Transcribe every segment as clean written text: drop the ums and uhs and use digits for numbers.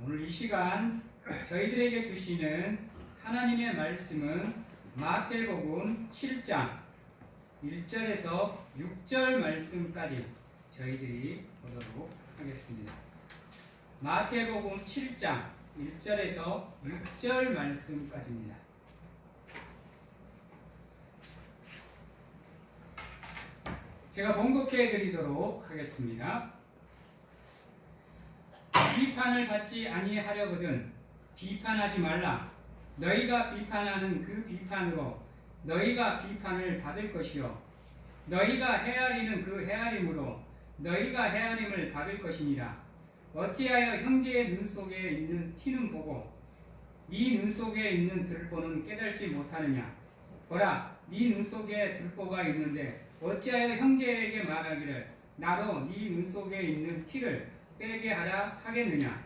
오늘 이 시간 저희들에게 주시는 하나님의 말씀은 마태복음 7장 1절에서 6절 말씀까지 저희들이 보도록 하겠습니다. 마태복음 7장 1절에서 6절 말씀까지입니다. 제가 봉독해 드리도록 하겠습니다. 비판을 받지 아니하려거든 비판하지 말라. 너희가 비판하는 그 비판으로 너희가 비판을 받을 것이요 너희가 헤아리는 그 헤아림으로 너희가 헤아림을 받을 것이니라. 어찌하여 형제의 눈 속에 있는 티는 보고 네 눈 속에 있는 들보는 깨달지 못하느냐. 보라, 네 눈 속에 들보가 있는데 어찌하여 형제에게 말하기를 나로 네 눈 속에 있는 티를 빼게 하라 하겠느냐.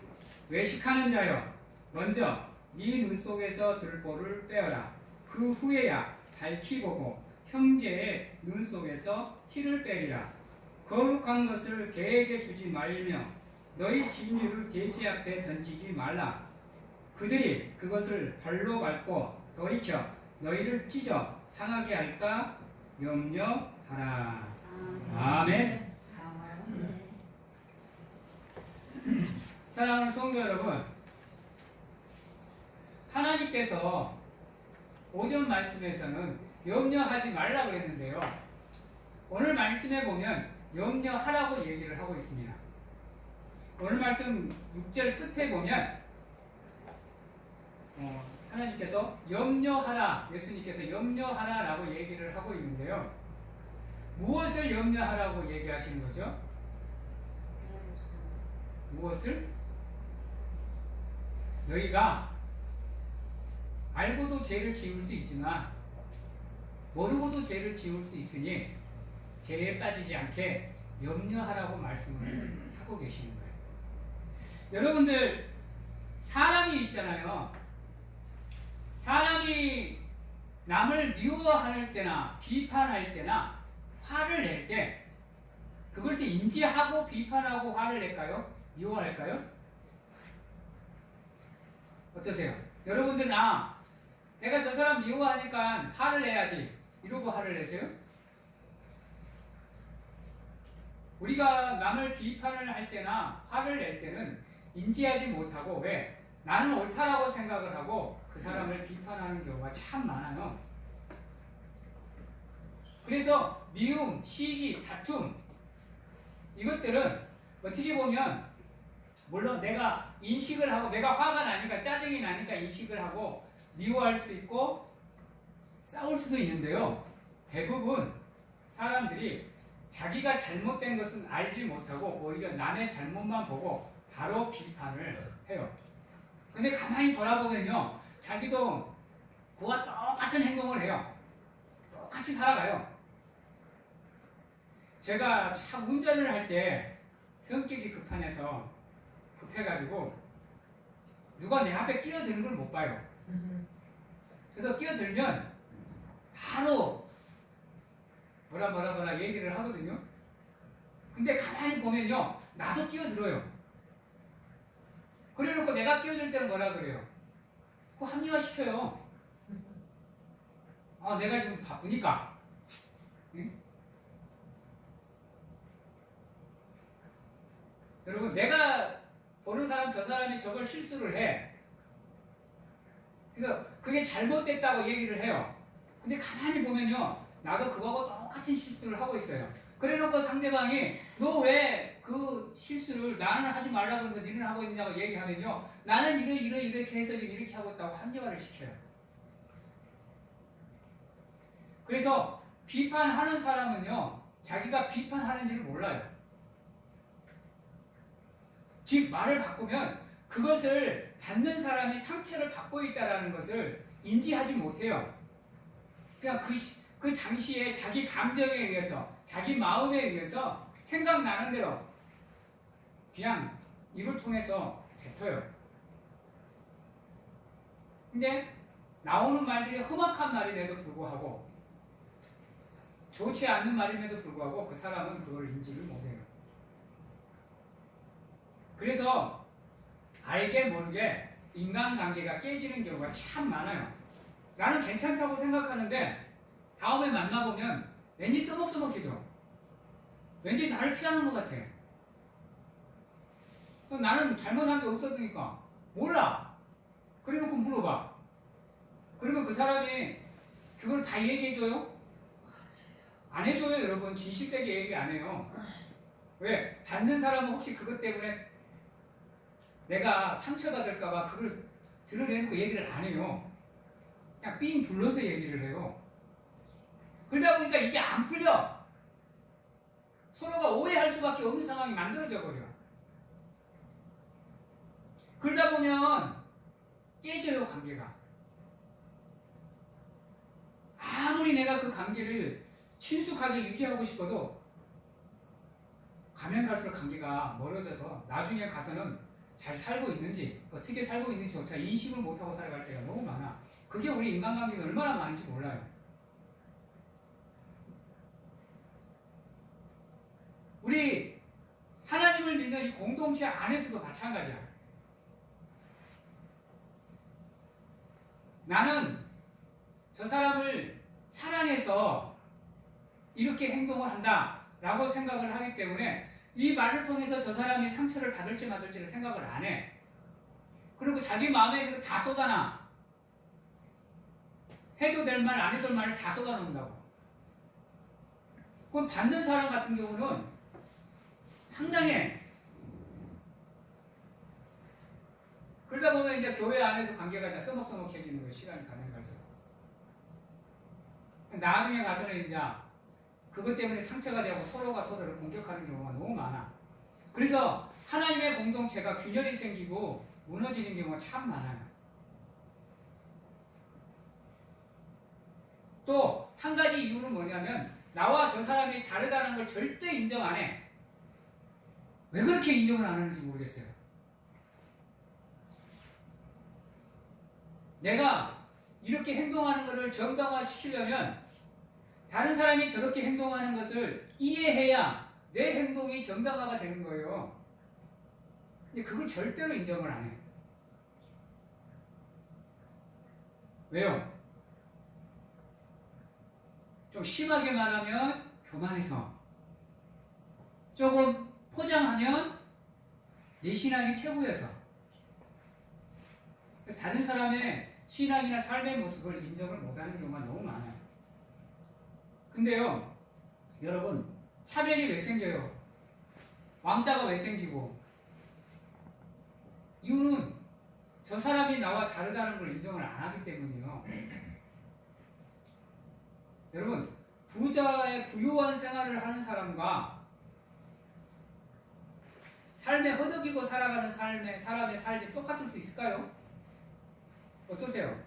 외식하는 자여, 먼저 네 눈 속에서 들보를 빼어라. 그 후에야 밝히 보고 형제의 눈 속에서 티를 빼리라. 거룩한 것을 개에게 주지 말며 너희 진유를 돼지 앞에 던지지 말라. 그들이 그것을 발로 밟고 돌이켜 너희를 찢어 상하게 할까 염려하라. 아멘. 사랑하는 성도 여러분, 하나님께서 오전 말씀에서는 염려하지 말라고 했는데요, 오늘 말씀에 보면 염려하라고 얘기를 하고 있습니다. 오늘 말씀 6절 끝에 보면 하나님께서 염려하라, 예수님께서 염려하라 라고 얘기를 하고 있는데요, 무엇을 염려하라고 얘기하시는 거죠? 무엇을? 너희가 알고도 죄를 지을 수 있지만 모르고도 죄를 지을 수 있으니 죄에 빠지지 않게 염려하라고 말씀을 하고 계시는 거예요. 여러분들, 사람이 있잖아요. 사람이 남을 미워할 때나 비판할 때나 화를 낼 때 그것을 인지하고 비판하고 화를 낼까요? 미워할까요? 어떠세요? 여러분들, 내가 저 사람 미워하니까 화를 내야지 이러고 화를 내세요? 우리가 남을 비판을 할 때나 화를 낼 때는 인지하지 못하고, 왜? 나는 옳다라고 생각을 하고 그 사람을 비판하는 경우가 참 많아요. 그래서 미움, 시기, 다툼, 이것들은 어떻게 보면 물론 내가 인식을 하고 내가 화가 나니까 짜증이 나니까 인식을 하고 미워할 수 있고 싸울 수도 있는데요, 대부분 사람들이 자기가 잘못된 것은 알지 못하고 오히려 남의 잘못만 보고 바로 비판을 해요. 근데 가만히 돌아보면요, 자기도 그와 똑같은 행동을 해요. 똑같이 살아가요. 제가 참 운전을 할 때 성격이 급해가지고 누가 내 앞에 끼어드는 걸 못 봐요. 그래서 끼어들면 바로 뭐라 얘기를 하거든요. 근데 가만히 보면요, 나도 끼어들어요. 그래놓고 내가 끼어들 때는 뭐라 그래요? 그거 합리화시켜요. 내가 지금 바쁘니까. 응? 여러분, 내가 보는 사람, 저 사람이 저걸 실수를 해. 그래서 그게 잘못됐다고 얘기를 해요. 근데 가만히 보면요, 나도 그거하고 똑같은 실수를 하고 있어요. 그래놓고 상대방이 너 왜 그 실수를 나는 하지 말라고 그래서 니는 하고 있냐고 얘기하면요, 나는 이렇게 해서 지금 이렇게 하고 있다고 합리화를 시켜요. 그래서 비판하는 사람은요, 자기가 비판하는지를 몰라요. 즉, 말을 바꾸면 그것을 받는 사람이 상처를 받고 있다는 것을 인지하지 못해요. 그냥 그 당시에 자기 감정에 의해서, 자기 마음에 의해서 생각나는 대로 그냥 입을 통해서 뱉어요. 근데 나오는 말들이 험악한 말임에도 불구하고, 좋지 않는 말임에도 불구하고 그 사람은 그걸 인지를 못해요. 그래서 알게 모르게 인간관계가 깨지는 경우가 참 많아요. 나는 괜찮다고 생각하는데 다음에 만나보면 왠지 써먹써먹해져. 왠지 나를 피하는 것 같아. 나는 잘못한 게 없었으니까 몰라. 그래놓고 물어봐. 그러면 그 사람이 그걸 다 얘기해줘요? 안 해줘요. 여러분 진실되게 얘기 안 해요. 왜? 받는 사람은 혹시 그것 때문에 내가 상처받을까봐 그걸 드러내는 거 얘기를 안 해요. 그냥 삥 불러서 얘기를 해요. 그러다 보니까 이게 안 풀려. 서로가 오해할 수밖에 없는 상황이 만들어져 버려. 그러다 보면 깨져요, 관계가. 아무리 내가 그 관계를 친숙하게 유지하고 싶어도 가면 갈수록 관계가 멀어져서 나중에 가서는 잘 살고 있는지 어떻게 살고 있는지조차 인식을 못하고 살아갈 때가 너무 많아. 그게 우리 인간관계가 얼마나 많은지 몰라요. 우리 하나님을 믿는 이 공동체 안에서도 마찬가지야. 나는 저 사람을 사랑해서 이렇게 행동을 한다 라고 생각을 하기 때문에 이 말을 통해서 저 사람이 상처를 받을지 말을지를 생각을 안 해. 그리고 자기 마음에 있는 거 다 쏟아놔. 해도 될 말, 안 해도 될 말을 다 쏟아놓는다고. 그럼 받는 사람 같은 경우는 황당해. 그러다 보면 이제 교회 안에서 관계가 이제 써먹써먹해지는 거예요. 시간이 가면 갈수록. 나중에 가서는 이제 그것 때문에 상처가 되고 서로가 서로를 공격하는 경우가 너무 많아. 그래서 하나님의 공동체가 균열이 생기고 무너지는 경우가 참 많아요. 또 한 가지 이유는 뭐냐면 나와 저 사람이 다르다는 걸 절대 인정 안 해. 왜 그렇게 인정을 안 하는지 모르겠어요. 내가 이렇게 행동하는 것을 정당화시키려면 다른 사람이 저렇게 행동하는 것을 이해해야 내 행동이 정당화가 되는 거예요. 근데 그걸 절대로 인정을 안 해. 왜요? 좀 심하게 말하면 교만해서, 조금 포장하면 내 신앙이 최고여서, 다른 사람의 신앙이나 삶의 모습을 인정을 못하는 경우가 너무 많아요. 근데요, 여러분, 차별이 왜 생겨요? 왕따가 왜 생기고? 이유는 저 사람이 나와 다르다는 걸 인정을 안 하기 때문이에요. 여러분, 부자의 부유한 생활을 하는 사람과 삶에 허덕이고 살아가는 사람의 삶이 똑같을 수 있을까요? 어떠세요?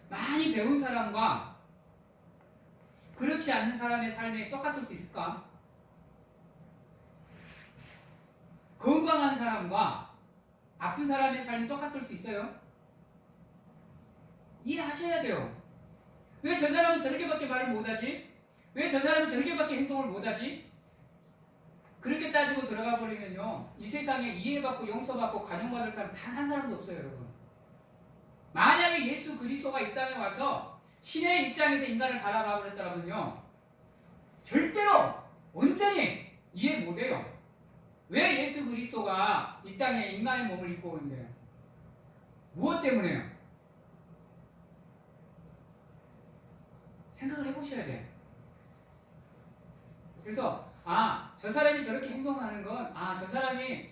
많이 배운 사람과 그렇지 않는 사람의 삶이 똑같을 수 있을까? 건강한 사람과 아픈 사람의 삶이 똑같을 수 있어요? 이해하셔야 돼요. 왜 저 사람은 저렇게밖에 말을 못하지? 왜 저 사람은 저렇게밖에 행동을 못하지? 그렇게 따지고 들어가 버리면요, 이 세상에 이해받고 용서받고 관용받을 사람 단 한 사람도 없어요, 여러분. 만약에 예수 그리스도가 이 땅에 와서 신의 입장에서 인간을 바라봐 버렸다면요, 절대로 온전히 이해 못해요. 왜 예수 그리스도가 이 땅에 인간의 몸을 입고 오는데요? 무엇 때문에요? 생각을 해보셔야 돼. 그래서 저 사람이 저렇게 행동하는 건 저 사람이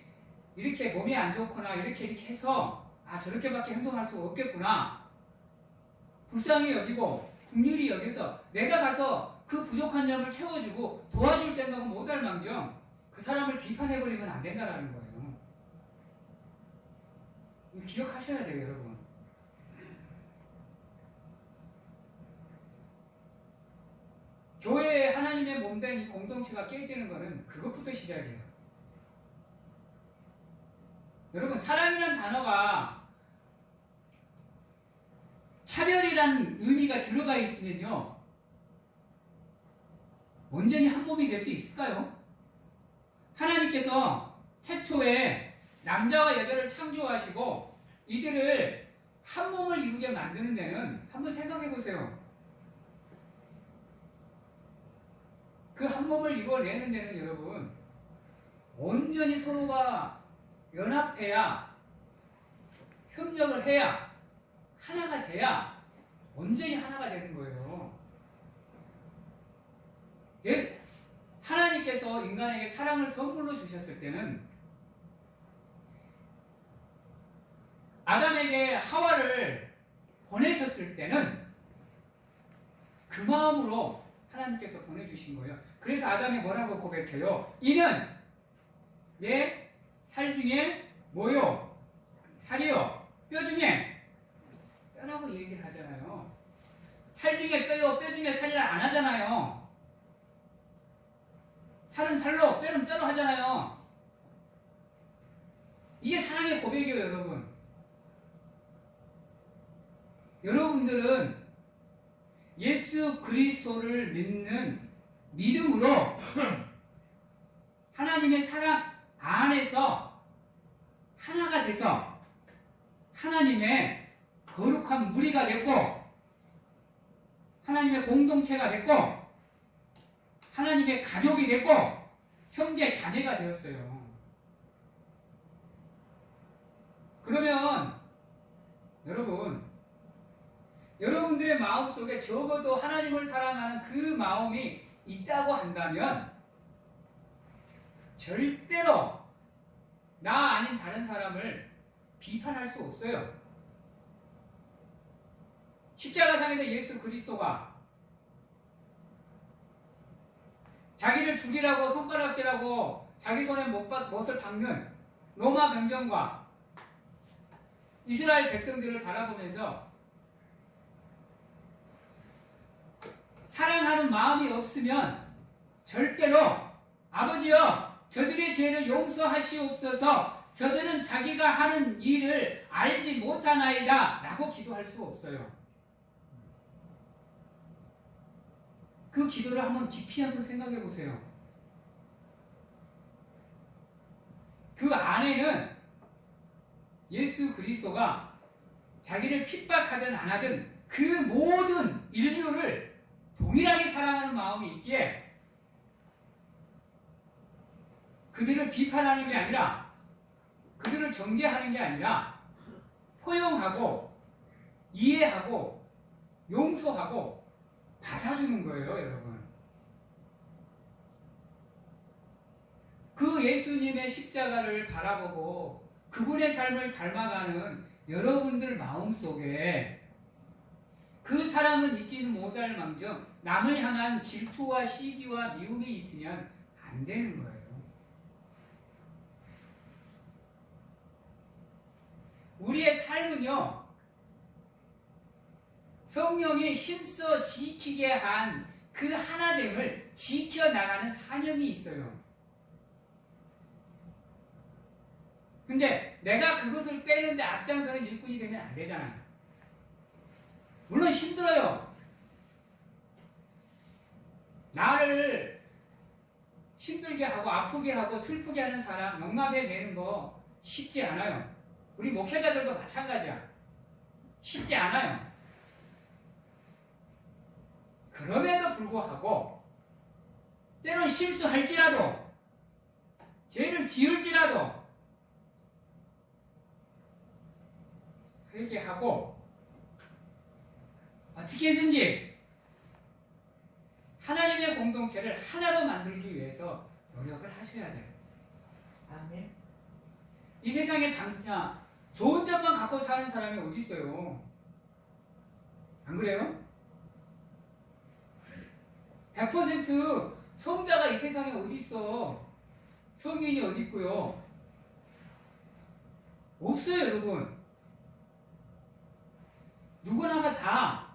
이렇게 몸이 안 좋거나 이렇게 해서 저렇게밖에 행동할 수가 없겠구나. 불쌍히 여기고 긍휼히 여겨서 내가 가서 그 부족한 점을 채워주고 도와줄 생각은 못할 망정 그 사람을 비판해버리면 안 된다는 거예요. 이거 기억하셔야 돼요, 여러분. 교회에 하나님의 몸된 이 공동체가 깨지는 것은 그것부터 시작이에요. 여러분, 사랑이란 단어가 차별이란 의미가 들어가 있으면요, 온전히 한 몸이 될 수 있을까요? 하나님께서 태초에 남자와 여자를 창조하시고 이들을 한 몸을 이루게 만드는 데는 한번 생각해 보세요. 그 한 몸을 이루어내는 데는 여러분 온전히 서로가 연합해야, 협력을 해야, 하나가 돼야 온전히 하나가 되는 거예요. 예, 하나님께서 인간에게 사랑을 선물로 주셨을 때는 아담에게 하와를 보내셨을 때는 그 마음으로 하나님께서 보내주신 거예요. 그래서 아담이 뭐라고 고백해요? 이는 내 살 중에 뭐요? 살이요. 뼈 중에 뼈라고 얘기를 하잖아요. 살 중에 뼈요, 뼈 중에 살이라 안 하잖아요. 살은 살로, 뼈는 뼈로 하잖아요. 이게 사랑의 고백이에요, 여러분. 여러분들은 예수 그리스도를 믿는 믿음으로 하나님의 사랑 안에서 하나가 돼서 하나님의 거룩한 무리가 됐고 하나님의 공동체가 됐고 하나님의 가족이 됐고 형제 자매가 되었어요. 그러면 여러분들의 마음속에 적어도 하나님을 사랑하는 그 마음이 있다고 한다면 절대로 나 아닌 다른 사람을 비판할 수 없어요. 십자가상에서 예수 그리스도가 자기를 죽이라고 손가락질하고 자기 손에 못을 박는 로마 병정과 이스라엘 백성들을 바라보면서 사랑하는 마음이 없으면 절대로 아버지여 저들의 죄를 용서하시옵소서 저들은 자기가 하는 일을 알지 못하나이다 라고 기도할 수 없어요. 그 기도를 한번 깊이 한번 생각해 보세요. 그 안에는 예수 그리스도가 자기를 핍박하든 안 하든 그 모든 인류를 동일하게 사랑하는 마음이 있기에 그들을 비판하는 게 아니라 그들을 정죄하는 게 아니라 포용하고 이해하고 용서하고 받아주는 거예요, 여러분. 그 예수님의 십자가를 바라보고 그분의 삶을 닮아가는 여러분들 마음속에 그 사랑은 잊지는 못할 망정 남을 향한 질투와 시기와 미움이 있으면 안 되는 거예요. 우리의 삶은요, 성령이 힘써 지키게 한 그 하나됨을 지켜나가는 사명이 있어요. 근데 내가 그것을 꿰는데 앞장서는 일꾼이 되면 안 되잖아요. 물론 힘들어요. 나를 힘들게 하고 아프게 하고 슬프게 하는 사람 용납해내는 거 쉽지 않아요. 우리 목회자들도 마찬가지야. 쉽지 않아요. 그럼에도 불구하고 때론 실수할지라도 죄를 지을지라도 회개하고 어떻게든지 하나님의 공동체를 하나로 만들기 위해서 노력을 하셔야 돼요. 아멘. 이 세상에 좋은 점만 갖고 사는 사람이 어디 있어요? 안 그래요? 100% 성자가 이 세상에 어디 있어? 성인이 어디 있고요? 없어요, 여러분. 누구나가 다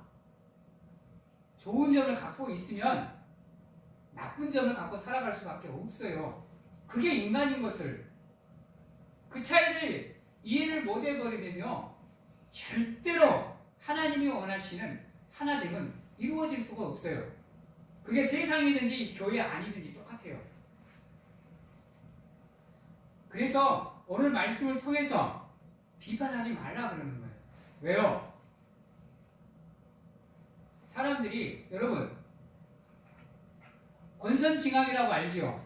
좋은 점을 갖고 있으면 나쁜 점을 갖고 살아갈 수밖에 없어요. 그게 인간인 것을 그 차이를 이해를 못 해버리면요 절대로 하나님이 원하시는 하나됨은 이루어질 수가 없어요. 그게 세상이든지 교회 아니든지 똑같아요. 그래서 오늘 말씀을 통해서 비판하지 말라 그러는 거예요. 왜요? 사람들이 여러분 권선징악이라고 알죠?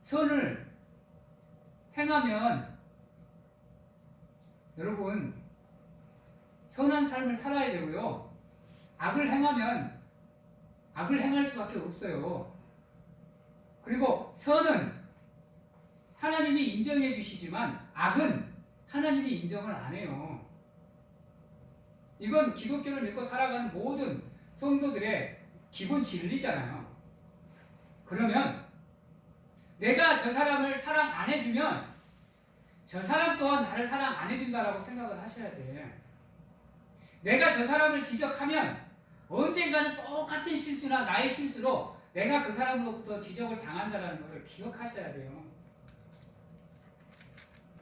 선을 행하면 여러분 선한 삶을 살아야 되고요. 악을 행하면 악을 행할 수밖에 없어요. 그리고 선은 하나님이 인정해 주시지만 악은 하나님이 인정을 안 해요. 이건 기독교를 믿고 살아가는 모든 성도들의 기본 진리잖아요. 그러면 내가 저 사람을 사랑 안 해주면 저 사람 또한 나를 사랑 안 해준다라고 생각을 하셔야 돼. 내가 저 사람을 지적하면 언젠가는 똑같은 실수나 나의 실수로 내가 그 사람으로부터 지적을 당한다는 것을 기억하셔야 돼요.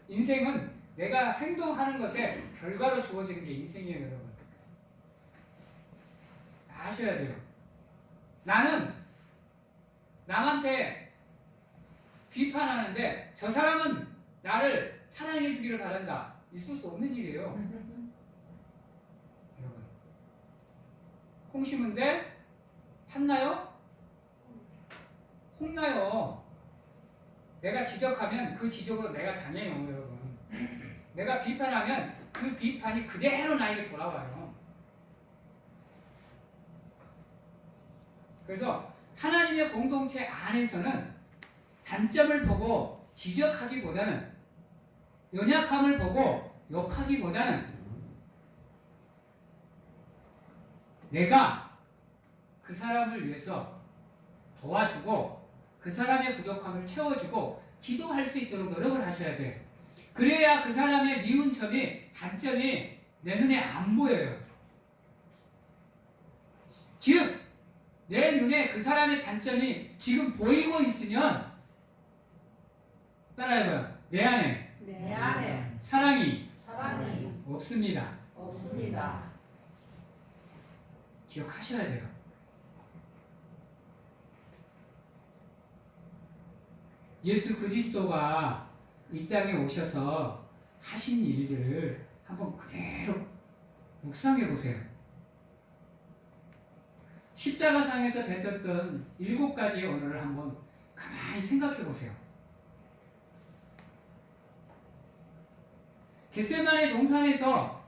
인생은 내가 행동하는 것에 결과로 주어지는 게 인생이에요, 여러분. 아셔야 돼요. 나는 남한테 비판하는데 저 사람은 나를 사랑해 주기를 바란다. 있을 수 없는 일이에요. 여러분. 콩 심은데 팠나요? 혼나요. 내가 지적하면 그 지적으로 내가 당해요, 여러분. 내가 비판하면 그 비판이 그대로 나에게 돌아와요. 그래서 하나님의 공동체 안에서는 단점을 보고 지적하기보다는 연약함을 보고 욕하기보다는 내가 그 사람을 위해서 도와주고 그 사람의 부족함을 채워주고 기도할 수 있도록 노력을 하셔야 돼요. 그래야 그 사람의 미운 점이 단점이 내 눈에 안 보여요. 즉 내 눈에 그 사람의 단점이 지금 보이고 있으면 따라해봐요. 내 안에 사랑이 없습니다. 기억하셔야 돼요. 예수 그리스도가 이 땅에 오셔서 하신 일들을 한번 그대로 묵상해 보세요. 십자가상에서 뱉었던 7가지의 언어를 한번 가만히 생각해 보세요. 겟세마네 동산에서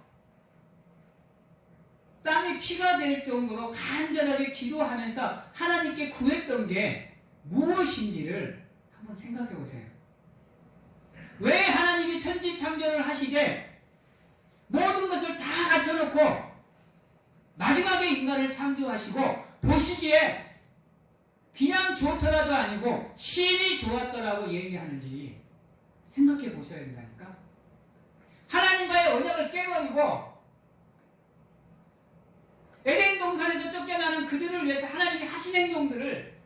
땀이 피가 될 정도로 간절하게 기도하면서 하나님께 구했던 게 무엇인지를 한번 생각해 보세요. 왜 하나님이 천지창조를 하시되 모든 것을 다 갖춰놓고 마지막에 인간을 창조하시고 보시기에 그냥 좋더라도 아니고 심히 좋았더라고 얘기하는지 생각해 보셔야 된다니까. 하나님과의 언약을 깨버리고 에덴 동산에서 쫓겨나는 그들을 위해서 하나님이 하신 행동들을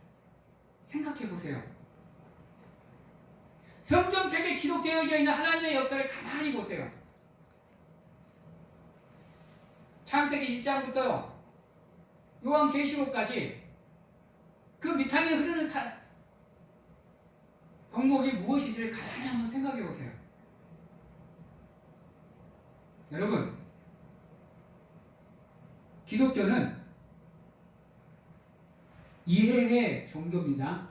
생각해 보세요. 성경책에 기록되어져 있는 하나님의 역사를 가만히 보세요. 창세기 1장부터 요한계시록까지 그 밑창에 흐르는 덕목이 무엇인지를 가만히 한번 생각해 보세요. 여러분, 기독교는 이해의 종교입니다.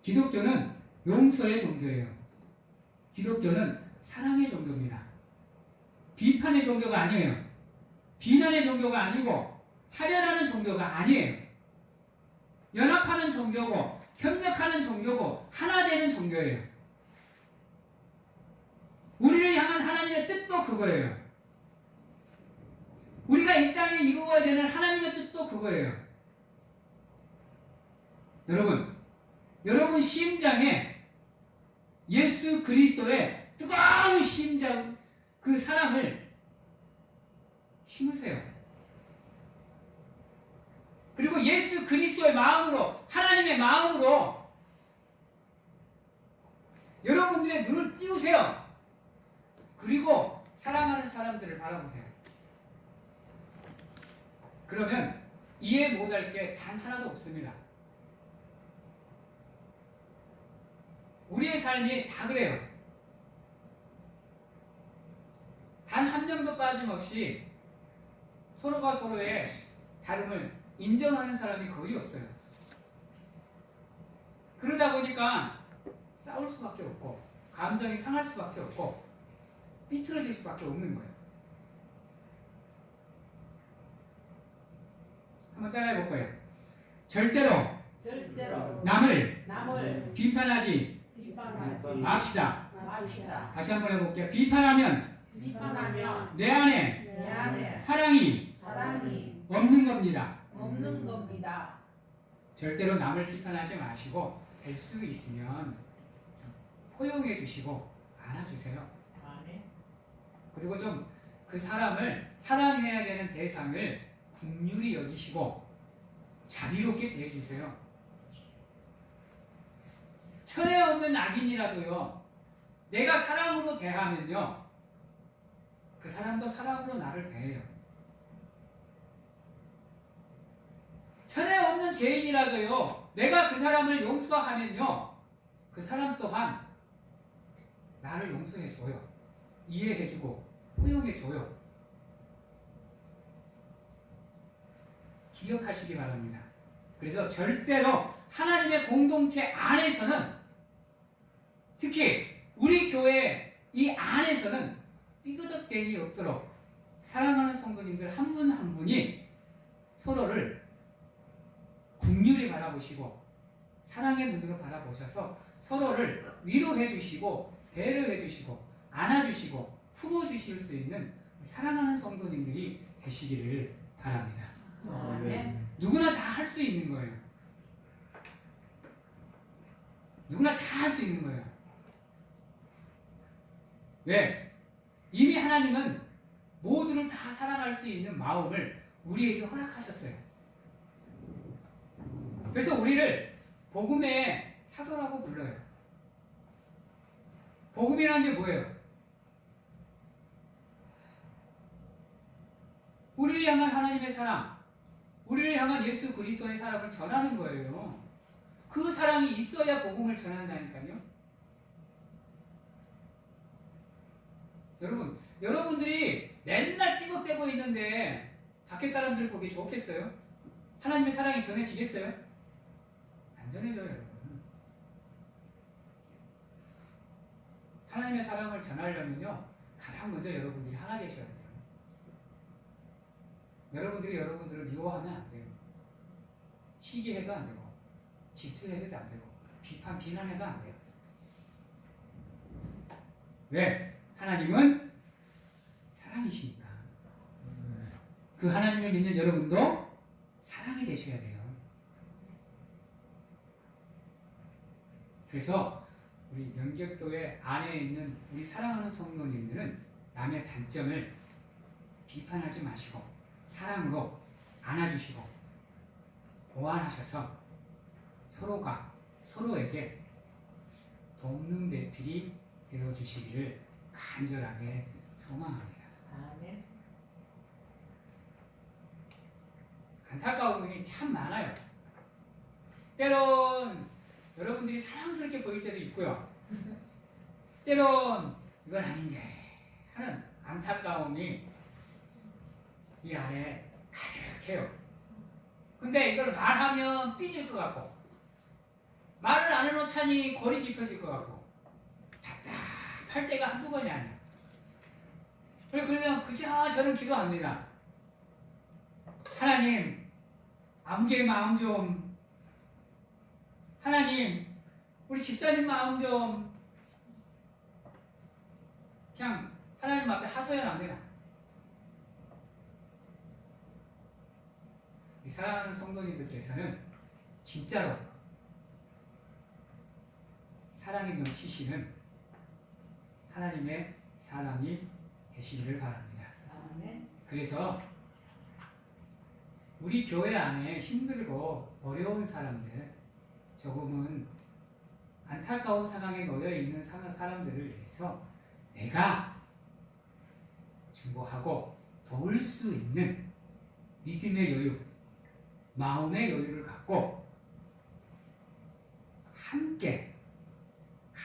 기독교는 용서의 종교예요. 기독교는 사랑의 종교입니다. 비판의 종교가 아니에요. 비난의 종교가 아니고 차별하는 종교가 아니에요. 연합하는 종교고 협력하는 종교고 하나 되는 종교예요. 우리를 향한 하나님의 뜻도 그거예요. 우리가 이 땅에 이루어야 되는 하나님의 뜻도 그거예요. 여러분 심장에 예수 그리스도의 뜨거운 심장 그 사랑을 심으세요. 그리고 예수 그리스도의 마음으로 하나님의 마음으로 여러분들의 눈을 띄우세요. 그리고 사랑하는 사람들을 바라보세요. 그러면 이해 못할 게 단 하나도 없습니다. 우리의 삶이 다 그래요. 단 한 명도 빠짐없이 서로가 서로의 다름을 인정하는 사람이 거의 없어요. 그러다 보니까 싸울 수밖에 없고 감정이 상할 수밖에 없고 삐뚤어질 수밖에 없는 거예요. 한번 따라해 볼 거예요. 절대로 남을 비판하지 맙시다. 다시 한번 해볼게요. 비판하면 내 안에 사랑이 없는 겁니다. 절대로 남을 비판하지 마시고 될 수 있으면 포용해 주시고 안아주세요. 그리고 좀 그 사람을 사랑해야 되는 대상을 긍휼히 여기시고 자비롭게 대해주세요. 철에 없는 악인이라도요, 내가 사랑으로 대하면요, 그 사람도 사랑으로 나를 대해요. 철에 없는 죄인이라도요, 내가 그 사람을 용서하면요, 그 사람 또한 나를 용서해줘요. 이해해주고 포용해줘요. 기억하시기 바랍니다. 그래서 절대로 하나님의 공동체 안에서는, 특히 우리 교회 이 안에서는 삐그덕대기 없도록 사랑하는 성도님들 한 분 한 분이 서로를 긍휼히 바라보시고 사랑의 눈으로 바라보셔서 서로를 위로해 주시고 배려해 주시고 안아주시고 품어주실 수 있는 사랑하는 성도님들이 되시기를 바랍니다. 누구나 다 할 수 있는 거예요. 누구나 다 할 수 있는 거예요. 왜? 이미 하나님은 모두를 다 사랑할 수 있는 마음을 우리에게 허락하셨어요. 그래서 우리를 복음의 사도라고 불러요. 복음이라는 게 뭐예요? 우리를 향한 하나님의 사랑, 우리를 향한 예수 그리스도의 사랑을 전하는 거예요. 그 사랑이 있어야 복음을 전한다니까요. 여러분들이 맨날 삐걱대고 있는데 밖에 사람들 보기 좋겠어요? 하나님의 사랑이 전해지겠어요? 안 전해져요, 여러분. 하나님의 사랑을 전하려면요, 가장 먼저 여러분들이 하나 되셔야 돼요. 여러분들이 여러분들을 미워하면 안 돼요. 시기해도 안 되고, 질투해도 안 되고, 비난해도 안 돼요. 왜? 하나님은 사랑이시니까. 그 하나님을 믿는 여러분도 사랑이 되셔야 돼요. 그래서 우리 명격교회 안에 있는 우리 사랑하는 성도님들은 남의 단점을 비판하지 마시고 사랑으로 안아주시고 보완하셔서 서로가 서로에게 돕는 배필이 되어주시기를 간절하게 소망합니다. 아멘. 안타까운 분이 참 많아요. 때론 여러분들이 사랑스럽게 보일 때도 있고요. 때론 이건 아닌데 하는 안타까움이 이 안에 가득해요. 근데 이걸 말하면 삐질 것 같고 말을 안 해놓자니 골이 깊어질 것 같고 답답할 때가 한두 번이 아니야. 그래서 그저 저는 기도합니다. 하나님, 아무개의 마음 좀, 하나님, 우리 집사님 마음 좀, 그냥 하나님 앞에 하소연합니다. 이 사랑하는 성도님들께서는 진짜로 사랑이 넘치시는 하나님의 사람이 되시기를 바랍니다. 아멘. 그래서 우리 교회 안에 힘들고 어려운 사람들, 조금은 안타까운 상황에 놓여 있는 사람들을 위해서 내가 중보하고 도울 수 있는 믿음의 여유, 마음의 여유를 갖고 함께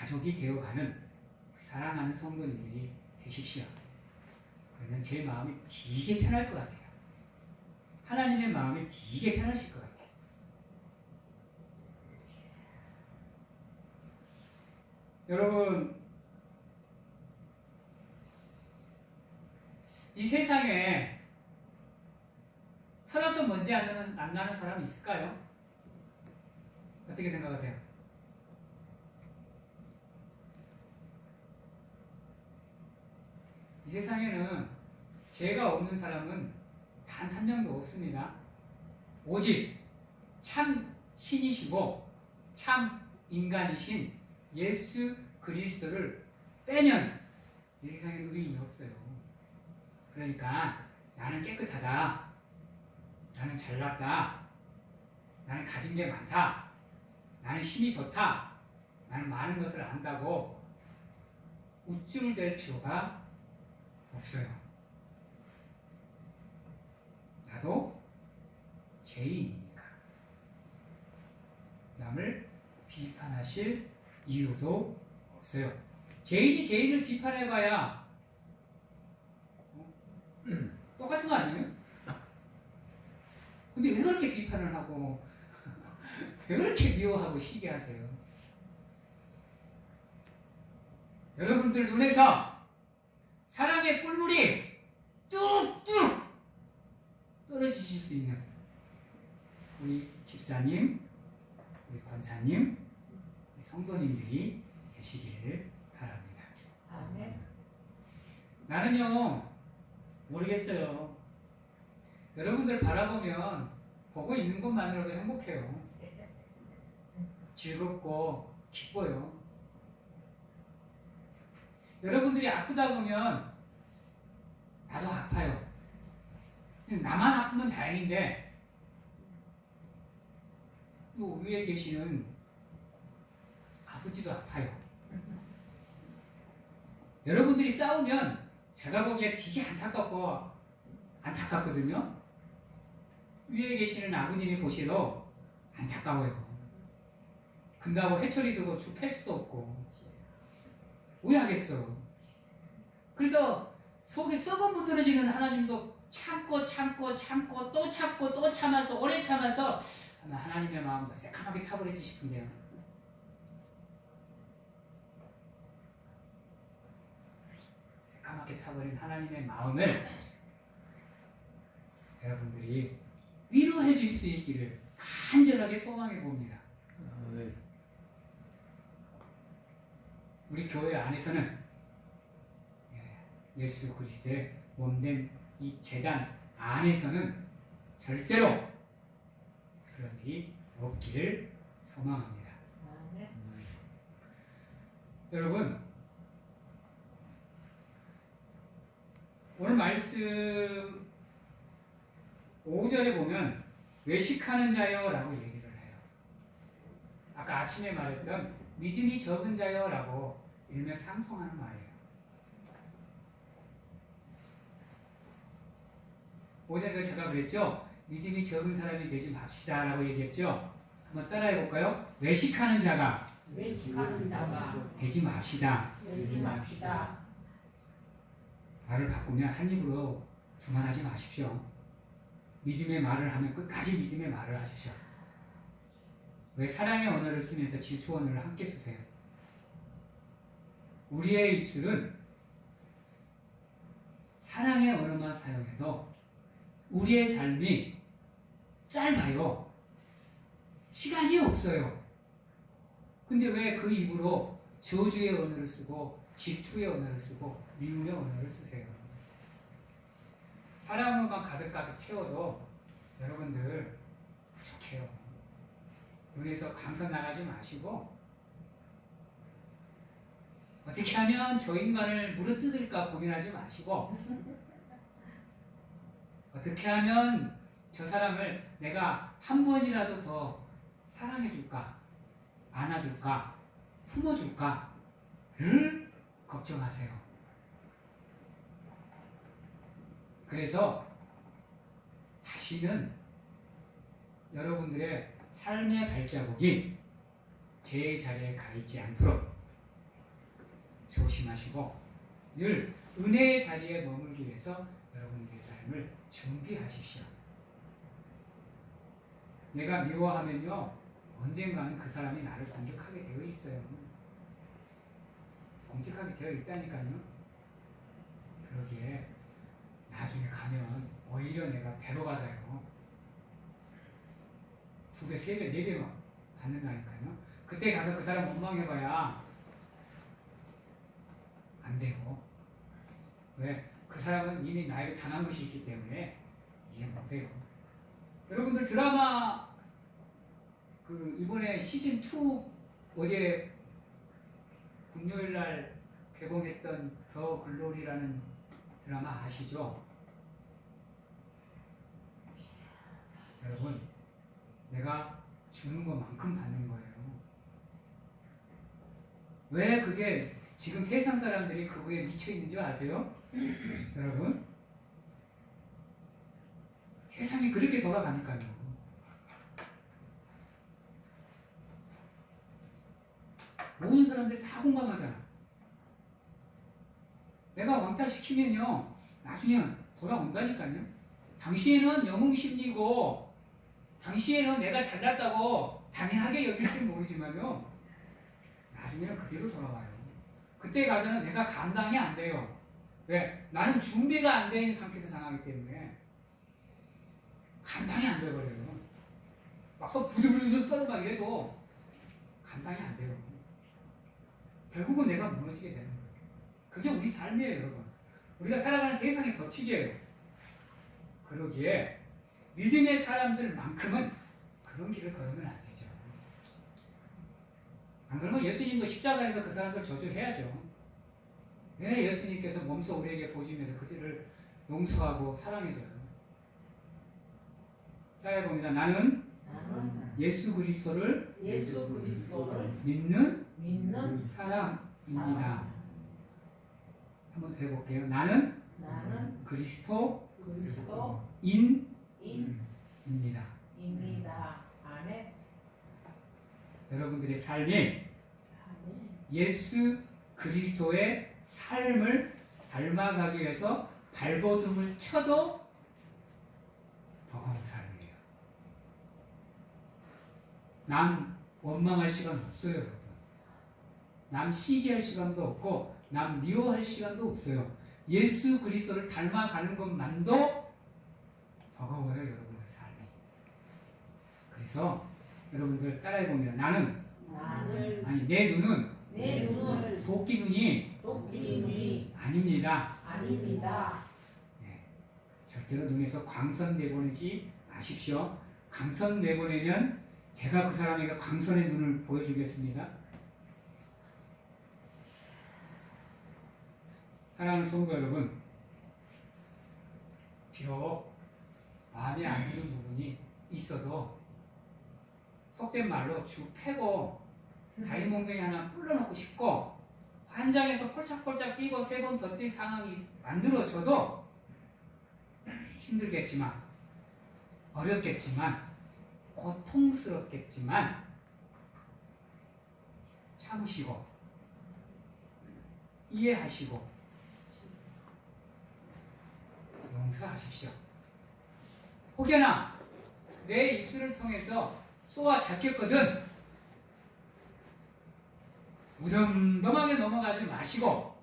가족이 되어가는 사랑하는 성도님들이 되십시오. 그러면 제 마음이 되게 편할 것 같아요. 하나님의 마음이 되게 편하실 것 같아요. 여러분, 이 세상에 살아서 먼지 안 나는 사람 있을까요? 어떻게 생각하세요? 이 세상에는 죄가 없는 사람은 단 한 명도 없습니다. 오직 참 신이시고 참 인간이신 예수 그리스도를 빼면 이 세상에 의인이 없어요. 그러니까 나는 깨끗하다, 나는 잘났다, 나는 가진 게 많다, 나는 힘이 좋다, 나는 많은 것을 안다고 우쭐댈 필요가 없어요. 나도 죄인이니까 남을 비판하실 이유도 없어요. 죄인이 죄인을 비판해봐야 똑같은 거 아니에요? 근데 왜 그렇게 비판을 하고 왜 그렇게 미워하고 시기하세요? 여러분들 눈에서 사랑의 꿀물이 뚝뚝 떨어지실 수 있는 우리 집사님, 우리 권사님, 우리 성도님들이 되시기를 바랍니다. 아멘. 나는요 모르겠어요. 여러분들 바라보면 보고 있는 것만으로도 행복해요. 즐겁고 기뻐요. 여러분들이 아프다 보면 나도 아파요. 나만 아프면 다행인데 또 위에 계시는 아버지도 아파요. 여러분들이 싸우면 제가 보기에 되게 안타깝거든요. 위에 계시는 아버님이 보시도 안타까워요. 근다고 해철이 두고 쭉 팰 수도 없고 왜 하겠어. 그래서 속이 썩어 무드러지는 하나님도 참고 또 참고 또 참아서 오래 참아서 아마 하나님의 마음도 새카맣게 타버리지 싶은데요. 새카맣게 타버린 하나님의 마음을 여러분들이 위로해 줄 수 있기를 간절하게 소망해 봅니다. 우리 교회 안에서는 예수 그리스도의 몸된 이 제단 안에서는 절대로 그런 일이 없기를 소망합니다. 여러분, 오늘 말씀 5절에 보면 외식하는 자여 라고 얘기를 해요. 아까 아침에 말했던 믿음이 적은 자여 라고 일맥상통하는 말이에요. 5절에서 제가 그랬죠? 믿음이 적은 사람이 되지 맙시다 라고 얘기했죠? 한번 따라해 볼까요? 외식하는 자가 되지 맙시다. 말을 바꾸면 한 입으로 두말하지 마십시오. 믿음의 말을 하면 끝까지 믿음의 말을 하십시오. 왜 사랑의 언어를 쓰면서 질투 언어를 함께 쓰세요? 우리의 입술은 사랑의 언어만 사용해도 우리의 삶이 짧아요. 시간이 없어요. 근데 왜 그 입으로 저주의 언어를 쓰고 질투의 언어를 쓰고 미움의 언어를 쓰세요? 사랑으로만 가득가득 채워도 여러분들 부족해요. 눈에서 광선 나가지 마시고 어떻게 하면 저 인간을 물어뜯을까 고민하지 마시고 어떻게 하면 저 사람을 내가 한 번이라도 더 사랑해줄까, 안아줄까, 품어줄까를 걱정하세요. 그래서 다시는 여러분들의 삶의 발자국이 제 자리에 가 있지 않도록 조심하시고 늘 은혜의 자리에 머물기 위해서 여러분들의 삶을 준비하십시오. 내가 미워하면요 언젠가는 그 사람이 나를 공격하게 되어 있어요. 공격하게 되어 있다니까요. 그러기에 나중에 가면 오히려 내가 배로 받아요. 2배, 3배, 4배 막 받는다니까요. 그때 가서 그 사람 원망해봐야 안 되고. 왜? 그 사람은 이미 나에게 당한 것이 있기 때문에 이해 못해요. 여러분들 드라마 이번에 시즌2 어제 금요일날 개봉했던 더 글로리라는 드라마 아시죠? 여러분 내가 주는 것만큼 받는 거예요. 왜 그게 지금 세상 사람들이 그거에 미쳐 있는 줄 아세요? 여러분 세상이 그렇게 돌아가니까요. 모든 사람들이 다 공감하잖아. 내가 왕따 시키면요 나중에 돌아온다니까요. 당시에는 영웅심리고 당시에는 내가 잘났다고 당연하게 여길지 모르지만요 나중에는 그대로 돌아와요. 그때 가서는 내가 감당이 안 돼요. 왜? 나는 준비가 안 된 상태에서 상하기 때문에 감당이 안 돼버려요. 막서 부들부들 떨고 막 이래도 감당이 안 돼요. 결국은 내가 무너지게 되는 거예요. 그게 우리 삶이에요, 여러분. 우리가 살아가는 세상의 법칙이에요. 그러기에 믿음의 사람들만큼은 그런 길을 걸으면 안 되죠. 안 그러면 예수님도 십자가에서 그 사람들 저주해야죠. 왜 예수님께서 몸소 우리에게 보시면서 그들을 용서하고 사랑해줘요. 따라해봅니다. 나는 예수 그리스도를 믿는 사람입니다. 한번 더 해볼게요. 나는 그리스도인입니다. 아멘. 여러분들의 삶이 예수 그리스도의 삶을 닮아가기 위해서 발버둥을 쳐도 버거운 삶이에요. 남 원망할 시간 없어요, 여러분. 남 시기할 시간도 없고 남 미워할 시간도 없어요. 예수 그리스도를 닮아가는 것만도 버거워요, 여러분의 삶이. 그래서 여러분들 따라해보면 나는 아니 내 눈은 도끼 눈이 아닙니다. 네, 절대로 눈에서 광선 내보내지 마십시오. 광선 내보내면 제가 그 사람에게 광선의 눈을 보여주겠습니다. 사랑하는 성도 여러분, 비록 마음에 안 드는 부분이 있어도 속된 말로 주 패고 다리몽둥이 하나 불러놓고 싶고 환장해서 폴짝폴짝 뛰고 3번 더 뛸 상황이 만들어져도 힘들겠지만 어렵겠지만 고통스럽겠지만 참으시고 이해하시고 용서하십시오. 혹여나 내 입술을 통해서 쏘아 잡혔거든 무덤덤하게 넘어가지 마시고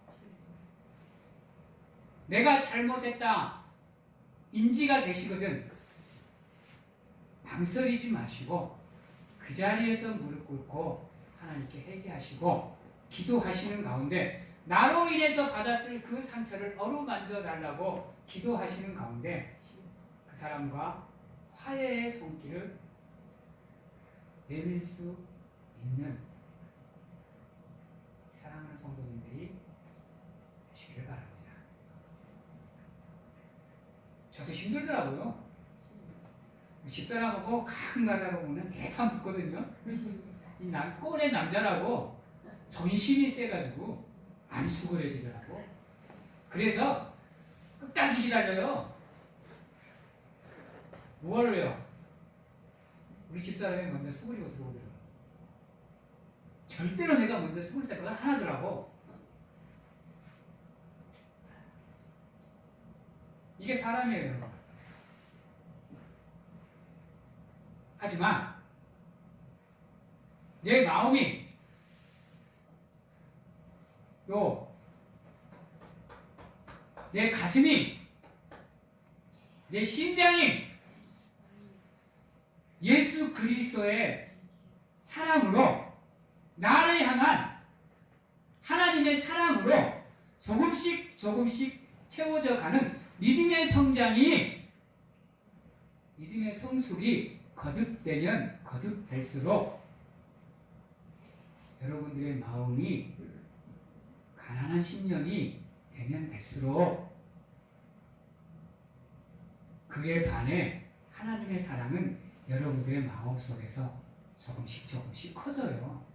내가 잘못했다 인지가 되시거든 망설이지 마시고 그 자리에서 무릎 꿇고 하나님께 회개하시고 기도하시는 가운데 나로 인해서 받았을 그 상처를 어루만져 달라고 기도하시는 가운데 그 사람과 화해의 손길을 내밀 수 있는 사랑하는 성도님들이 되시기를 바랍니다. 저도 힘들더라고요. 집사람하고 가끔 가다가 보면 대판 붙거든요. 이 꼴의 남자라고 전심이 세가지고 안 수그려지더라고. 그래서 끝까지 기다려요. 뭐를요? 우리 집사람이 먼저 수그리고 들어오더라고. 절대로 내가 먼저 수그릴 생각은 안 하더라고. 이게 사람이에요, 여러분. 하지만 내 마음이 내 가슴이 내 심장이 예수 그리스도의 사랑으로 나를 향한 하나님의 사랑으로 조금씩 채워져 가는 믿음의 성장이 믿음의 성숙이 거듭되면 거듭될수록 여러분들의 마음이 가난한 심령이 되면 될수록 그에 반해 하나님의 사랑은 여러분들의 마음속에서 조금씩 커져요.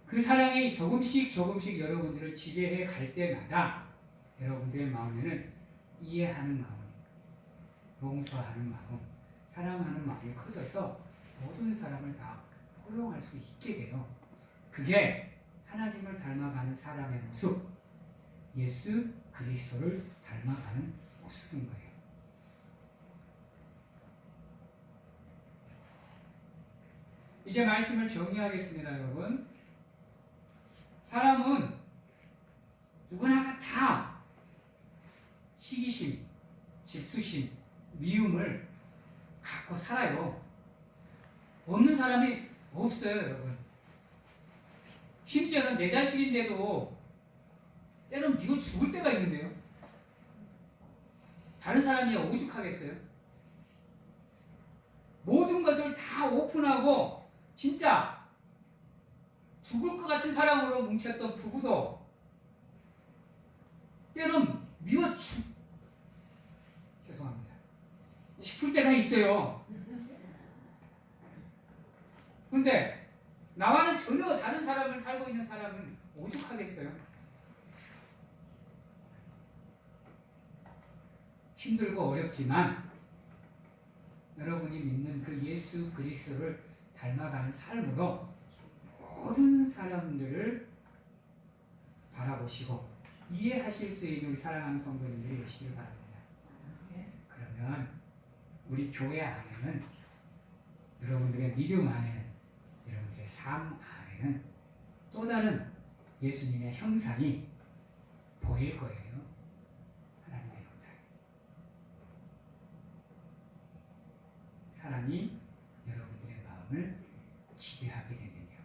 그 사랑이 조금씩 여러분들을 지배해 갈 때마다 여러분들의 마음에는 이해하는 마음, 용서하는 마음, 사랑하는 마음이 커져서 모든 사람을 다 포용할 수 있게 돼요. 그게 하나님을 닮아가는 사람의 모습, 예수 그리스도를 닮아가는 모습인 거예요. 이제 말씀을 정리하겠습니다, 여러분. 사람은 누구나 다 시기심, 질투심, 미움을 갖고 살아요. 없는 사람이 없어요, 여러분. 심지어는 내 자식인데도 때론 미워 죽을 때가 있는데요. 다른 사람이 오죽하겠어요? 모든 것을 다 오픈하고 진짜 죽을 것 같은 사랑으로 뭉쳤던 부부도 때론 죄송합니다. 싶을 때가 있어요. 그런데 나와는 전혀 다른 사람을 살고 있는 사람은 오죽하겠어요? 힘들고 어렵지만 여러분이 믿는 그 예수 그리스도를 닮아가는 삶으로 모든 사람들을 바라보시고 이해하실 수 있는 사랑하는 성도님들이 되시길 바랍니다. 그러면 우리 교회 안에는 여러분들의 믿음 안에는 여러분들의 삶 안에는 또 다른 예수님의 형상이 보일 거예요. 하나님의 형상. 사랑이 여러분들의 마음을 지배하게 되면요.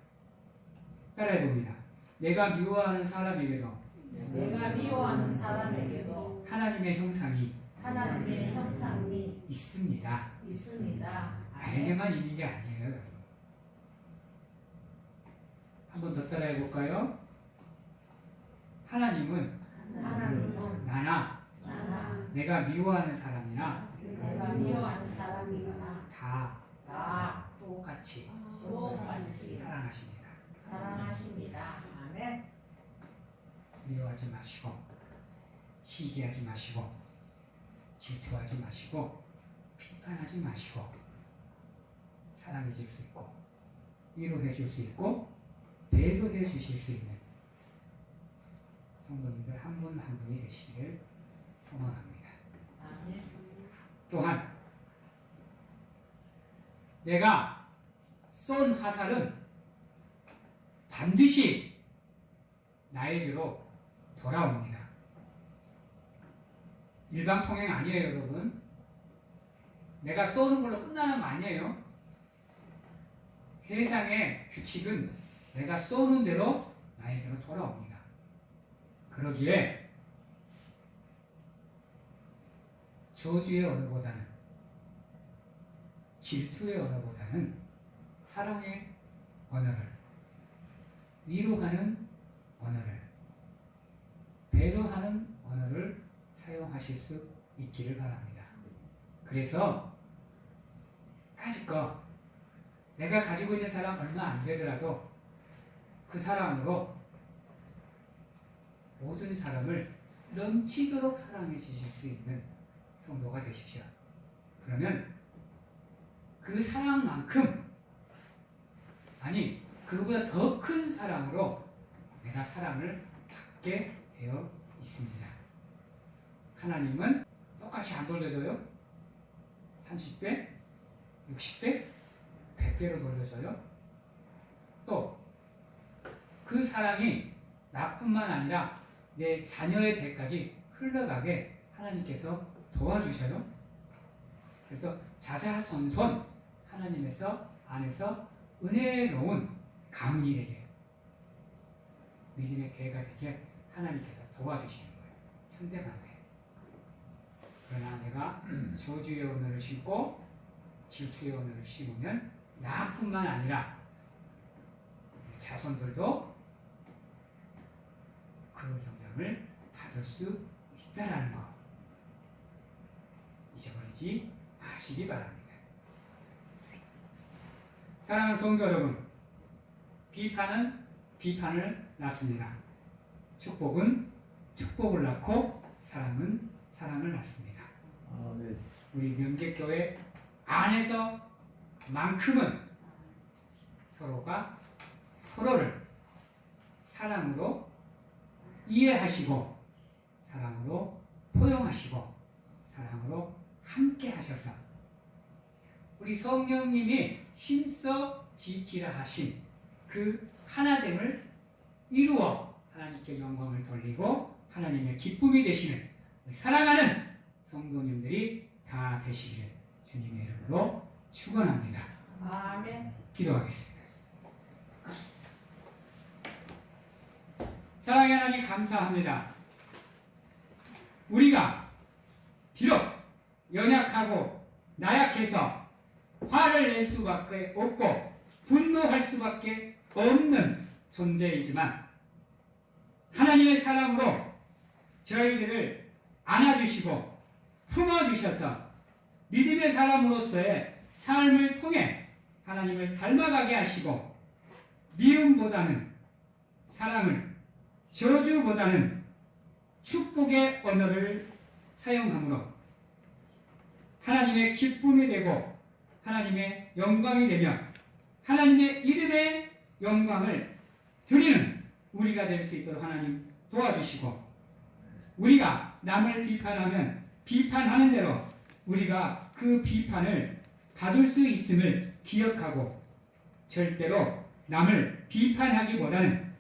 따라해봅니다. 내가 미워하는 사람에게도 하나님의 형상이 있습니다. 나에게만 있는 게 아니에요. 한 번 더 따라해 볼까요? 하나님은 나나 내가 미워하는 사람이나 다 똑같이 사랑하십니다. 아멘. 미워하지 마시고 시기하지 마시고 질투하지 마시고 비판하지 마시고 사랑해 줄 수 있고 위로해 줄 수 있고 배려해 주실 수 있는 성도님들 한 분 한 분이 되시기를 소망합니다. 아멘. 또한 내가 쏜 화살은 반드시 나에게로 돌아옵니다. 일방통행 아니에요, 여러분. 내가 쏘는 걸로 끝나는 거 아니에요. 세상의 규칙은 내가 쏘는 대로 나에게로 돌아옵니다. 그러기에 저주의 언어보다는 질투의 언어보다는 사랑의 언어를, 위로하는 언어를, 배려하는 언어를 사용하실 수 있기를 바랍니다. 그래서 까짓거 내가 가지고 있는 사람 얼마 안 되더라도 그 사랑으로 모든 사람을 넘치도록 사랑해 주실 수 있는 성도가 되십시오. 그러면 그 사랑만큼, 아니 그보다 더 큰 사랑으로 내가 사랑을 받게 되어 있습니다. 하나님은 똑같이 안 돌려줘요? 30배? 60배? 100배로 돌려줘요? 또 그 사랑이 나뿐만 아니라 내 자녀의 대까지 흘러가게 하나님께서 도와주셔요. 그래서 자자손손 하나님에서 안에서 은혜로운 가문이 되게, 믿음의 대가 되게 하나님께서 도와주시는 거예요. 천대만대. 그러나 내가 저주의 언어를 심고 질투의 언어를 심으면 나뿐만 아니라 자손들도 그 영향을 받을 수 있다라는 거 잊어버리지 마시기 바랍니다. 사랑하는 성도 여러분, 비판은 비판을 낳습니다. 축복은 축복을 낳고 사랑은 사랑을 낳습니다. 아멘. 우리 명계교회 안에서만큼은 서로가 서로를 사랑으로 이해하시고 사랑으로 포용하시고 사랑으로 함께 하셔서 우리 성령님이 힘써 지키라 하신 그 하나됨을 이루어 하나님께 영광을 돌리고 하나님의 기쁨이 되시는 사랑하는 성도님들이 다 되시기를 주님의 이름으로 축원합니다. 아멘. 기도하겠습니다. 사랑의 하나님 감사합니다. 우리가 비록 연약하고 나약해서 화를 낼 수밖에 없고 분노할 수밖에 없는 존재이지만 하나님의 사랑으로 저희들을 안아주시고 품어주셔서 믿음의 사람으로서의 삶을 통해 하나님을 닮아가게 하시고 미움보다는 사랑을, 저주보다는 축복의 언어를 사용함으로 하나님의 기쁨이 되고 하나님의 영광이 되며 하나님의 이름의 영광을 드리는 우리가 될 수 있도록 하나님 도와주시고 우리가 남을 비판하면 비판하는 대로 우리가 그 비판을 받을 수 있음을 기억하고 절대로 남을 비판하기보다는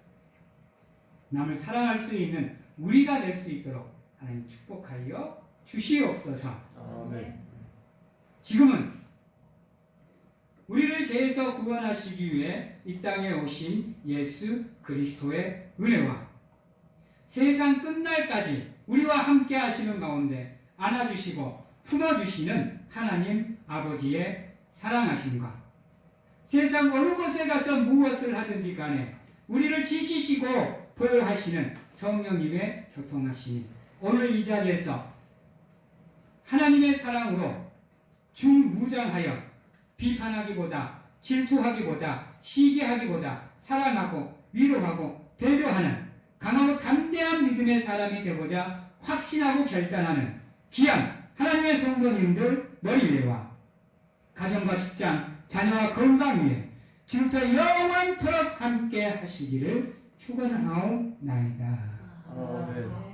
남을 사랑할 수 있는 우리가 될 수 있도록 하나님 축복하여 주시옵소서. 아멘. 지금은 우리를 죄에서 구원하시기 위해 이 땅에 오신 예수 그리스도의 은혜와 세상 끝날까지 우리와 함께 하시는 가운데 안아주시고 품어주시는 하나님 아버지의 사랑하심과 세상 어느 곳에 가서 무엇을 하든지 간에 우리를 지키시고 보호하시는 성령님의 교통하심이 오늘 이 자리에서 하나님의 사랑으로 중무장하여 비판하기보다 질투하기보다 시기하기보다 사랑하고 위로하고 배려하는 강하고 담대한 믿음의 사람이 되고자 확신하고 결단하는 귀한 하나님의 성도님들 머리 위에와 가정과 직장, 자녀와 건강 위에 지금부터 영원토록 함께 하시기를 축원하옵나이다. 아멘.